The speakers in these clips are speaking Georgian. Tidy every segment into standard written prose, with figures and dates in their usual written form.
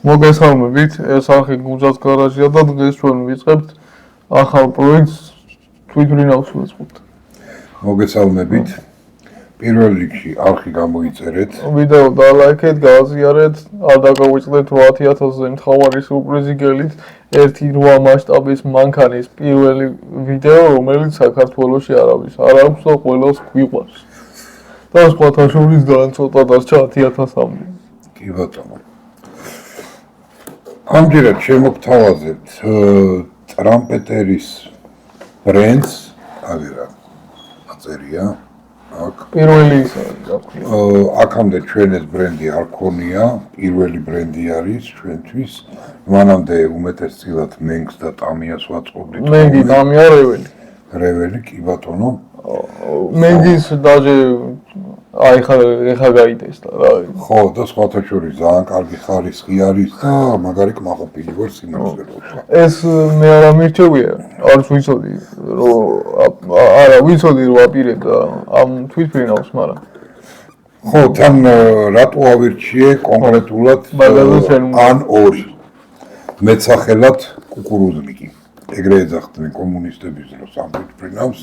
მოგესალმებით, ეს არხი გუძას გარაჟია და დღეს ჩვენ ვიწყებთ ახალ პროექტს თვითმფრინავს ვიწყებთ. მოგესალმებით. პირველ რიგში არხი გამოიწერეთ. ვიდეო დალაიქეთ, გააზიარეთ, არ დაგავიწყდეთ 80,000-ზე მთავარი სიურპრიზი გელით 1.8 მასშტაბის მანქანის პირველი ვიდეო, რომელიც საქართველოში არ აქვს და ყველას გვიყვარს. და სხვათა შორის ძალიან ცოტა დარჩა 10,000-მდე. კი ბატონო. ამჯერად შემოგთავაზებთ ტრამპეტერის ბრენდს, აგერა აწერია. აქ პირველი ის არის, რა ქვია. აქამდე ჩვენ ეს ბრენდი არ ქონია, პირველი ბრენდი არის ჩვენთვის. მანამდე უმეტესწილად მენგს და ტამიას ვაწყობდით. მენგი, ტამია, რეველი. რეველი, კი ბატონო. მენგის დაჟე აი ხა გაიტესტა რა. ხო, და სხვათა შორის ძალიან კარგი ხარისხი არის და მაგარი კმაყოფილი ვარ სიმართლე რომ ვთქვა. ეს მე არ ამირჩევია, არც ვიცოდი, რომ არა ვიცოდი რომ აპირებდა ამ თვითმფრინავს, მაგრამ ხო, თან რატო ავირჩიე კონკრეტულად ან 2 მეცახელად კუკურუზნიკი. ეგრე ეძახდნენ კომუნისტების დროს ამ თვითმფრინავს.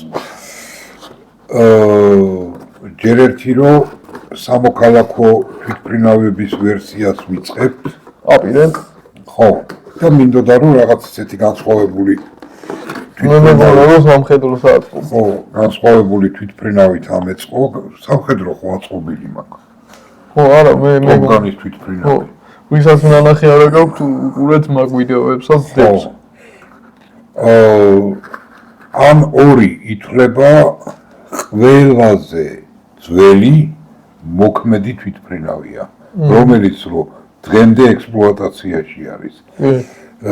ჯერ ერთი რომ სამოქალაქო თვითმფრინავების ვერსიას ვიწყებთ. აპირებ? ხო, და მინდოდა რომ რაღაც ისეთი განსხვავებული სამხედრო საწყო. ხო, განსხვავებული თვითმფრინავით ამეწყო, სამხედრო ხო აწყობილი მაქვს. ხო, არა, მე ორგანის თვითმფრინავი. ვისაც ნანახი არა გაქვთ, უყურეთ მაგ ვიდეოებსაც დებს. ან 2 ითვლება ყველაზე ძველი მოქმედი თვითმფრინავია, რომელიც რომ დღემდე ექსპლუატაციაში არის.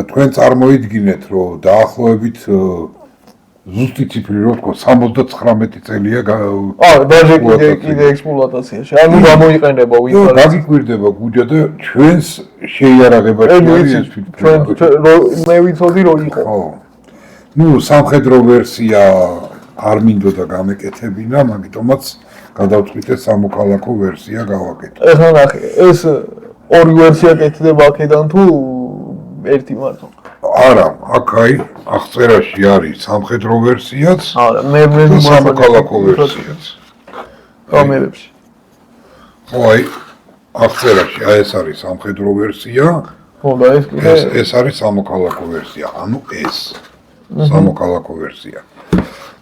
თქვენ წარმოიდგინეთ, რომ დაახლოებით ზუსტი ციფრი რო ვთქვა 79 წელია დაჟე კიდე ექსპლუატაციაში. ანუ გამოიყენება ვინც გაგიკვირდება გუჯა და ჩვენს შეიარაღებაში არის ეს თვითმფრინავი. მე ვიცოდი რომ იყო. ხო. ნუ სამხედრო ვერსია არ მინდოდა გამეკეთებინა, მაგიტომაც გადავწყვიტე სამოქალაქო ვერსია გავაკეთო. ეხლა ნახე, ეს 2 ვერსია კეთდება აქედან თუ ერთი მარტო? არა, აქ აღწერაში არის სამხედრო ვერსიაც. არა, მე სამოქალაქო ვერსიაც. კამერებში. ხო, აღწერაში ეს არის სამხედრო ვერსია. ხო, და ეს კიდე ეს არის სამოქალაქო ვერსია. ანუ ეს სამოქალაქო ვერსია.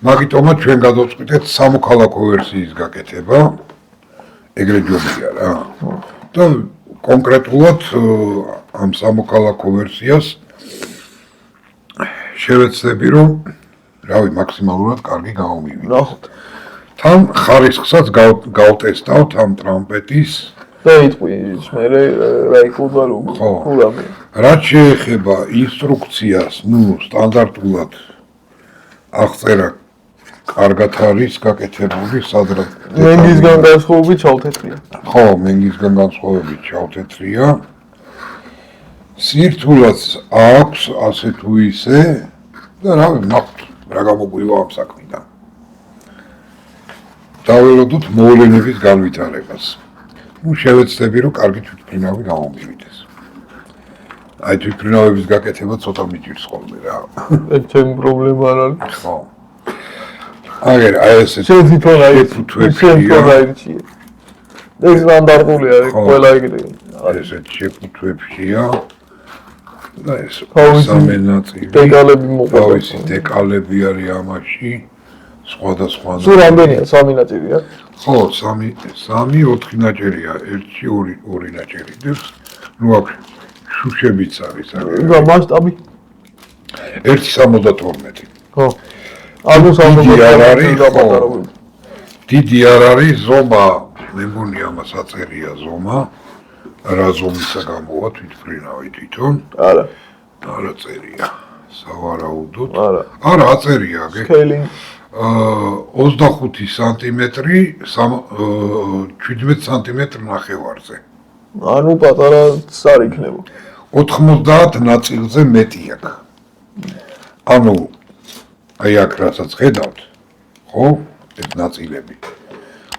მაგიტომაც ჩვენ გადავწყვიტეთ სამოქალაქო ვერსიის გაკეთება. ეგრე ჯობია რა. და კონკრეტულად ამ სამოქალაქო ვერსიას შევეცდები რომ რავი მაქსიმალურად კარგი გამომივიდეს. ნახოთ. თან ხარისხსაც გავტესტავთ ამ ტრამპეტის და იტყვი მე რა იქნება რომ ხურამი. რაც შეეხება ინსტრუქციას, ნუ სტანდარტულად აღწერა კარგად არის გაკეთებული, სადღაც მენგისგან განსხვავებით ჩავთეთრია. ხო, მენგისგან განსხვავებით ჩავთეთრია. სირთულაც აქვს ასე თუ ისე და რავი, ნახოთ რა გამოგვივა ამ საქმიდან. დაველოდოთ მოვლენების განვითარებას. ნუ შევეცდები რომ კარგი თვითმფრინავი გამომივიდეს. აი თვითმფრინავების გაკეთება ცოტა მიჭირს ხოლმე რა. ეს ჩემი პრობლემა არ არის. ხო. აგერ აი ესე შენ თვითონ აირჩიე. ეს სტანდარტული არის ყველა ეგრე. ესეთ შეფუთვებშია. და ეს სამი ნაწილი. დეკალები მოყვება. თავისი დეკალები არის ამაში. სხვადასხვა. სულ რამდენია? 3 ნაწილია? ხო, 3, 4 ნაჭერია, 1, 2 ნაჭერი დებს. ნუ აქ შუშებიც არის აგერ. და მასშტაბი 1.72. ხო. ანუ 72 დიდი არ არის ზომა, მე მგონი ამას აწერია ზომა. რა ზომისა გამოვა თვითმფრინავი თვითონ? არა. არა წერია. სავარაუდოდ. არა, აწერია აგე. სკეილინგი 25 სანტიმეტრი 17 სანტიმეტრ ნახევარზე. ანუ პატარაც არ იქნება. 90 ნაწილზე მეტი აქვს. ანუ აი აქ რასაც ხედავთ, ხო? ეს ნაწილები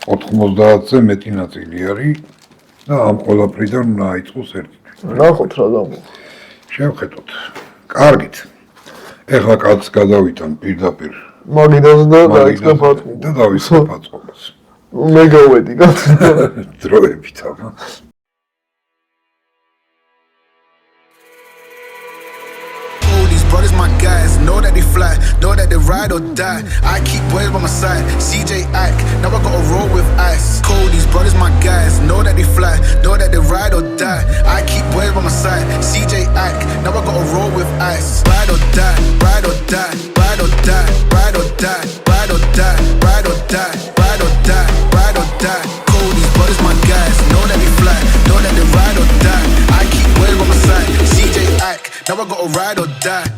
90-ზე მეტი ნაწილი არის და ამ ყველაფრიდან უნდა აიწყოს ერთი თვით. ნახოთ რა დამო. შევხედოთ. კარგით. ეხლა კაცს გადავითან პირდაპირ მაგიდას და დაიწყე პატყობა. და დავიწყე პატყობას. მე გავედი კაცს. დროებით აბა. Brothers, my guys, know that they fly, know that they ride or die. I keep boys by my side, CJ Ike, now I gotta roll with ice. Cody's brothers, my guys, know that they fly, know that they ride or die. I keep boys by my side, CJ Ike, now I gotta roll with ice. Ride or die, ride or die, ride or die, ride or die, ride or die, ride or die, ride or die, ride or die. Cody's brothers, my guys, know that they fly, know that they ride or die. I keep boys by my side, CJ Ike, now I gotta ride or die.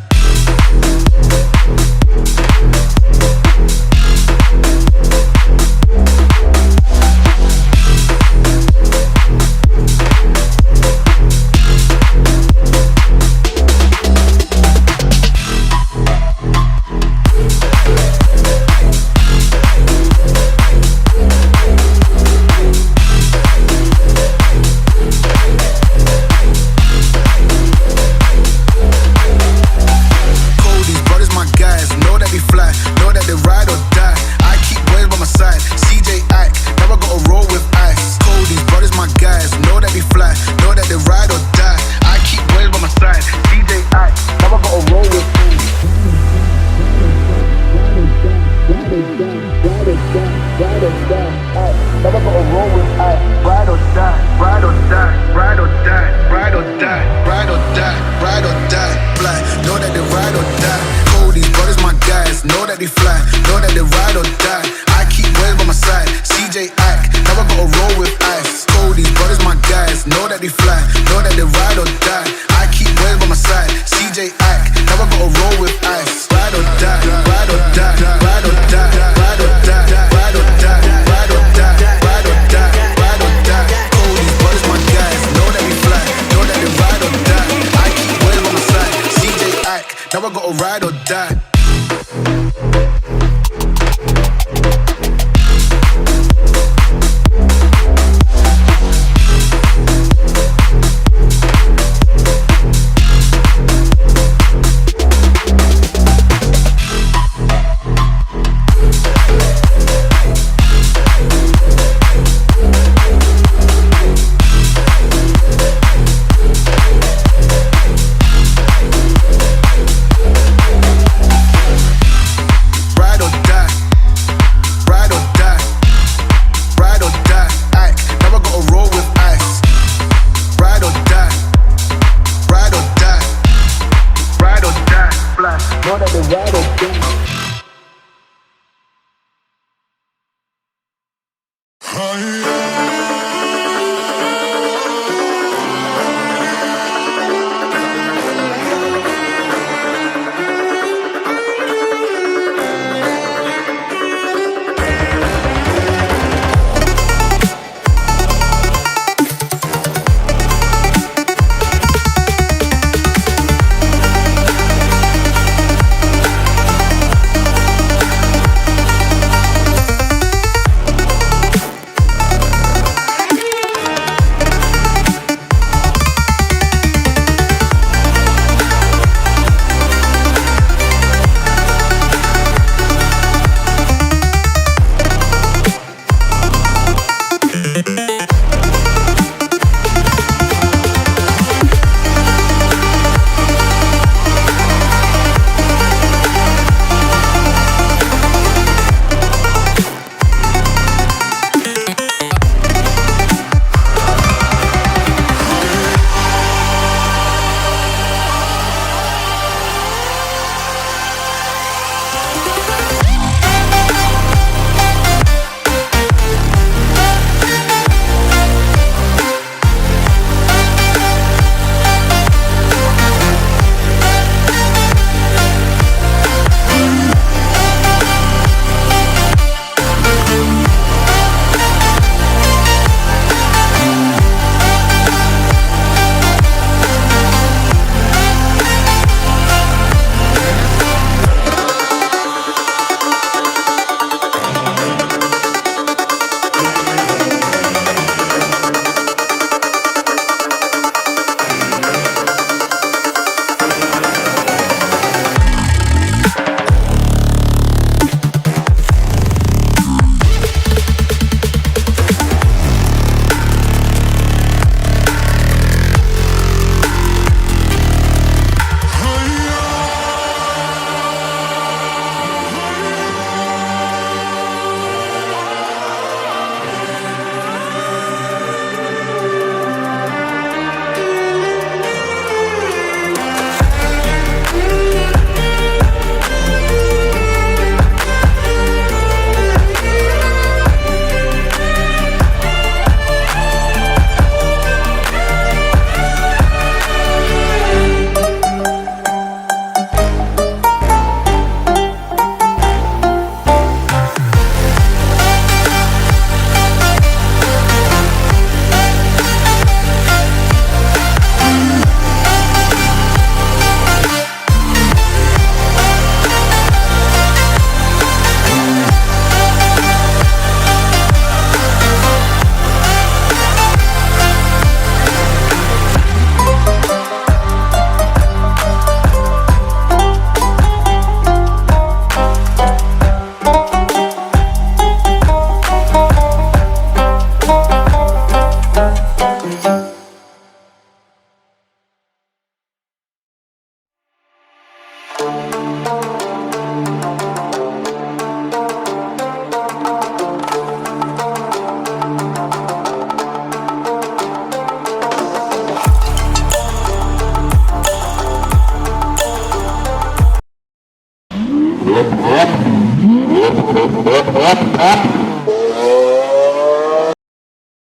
Yeah.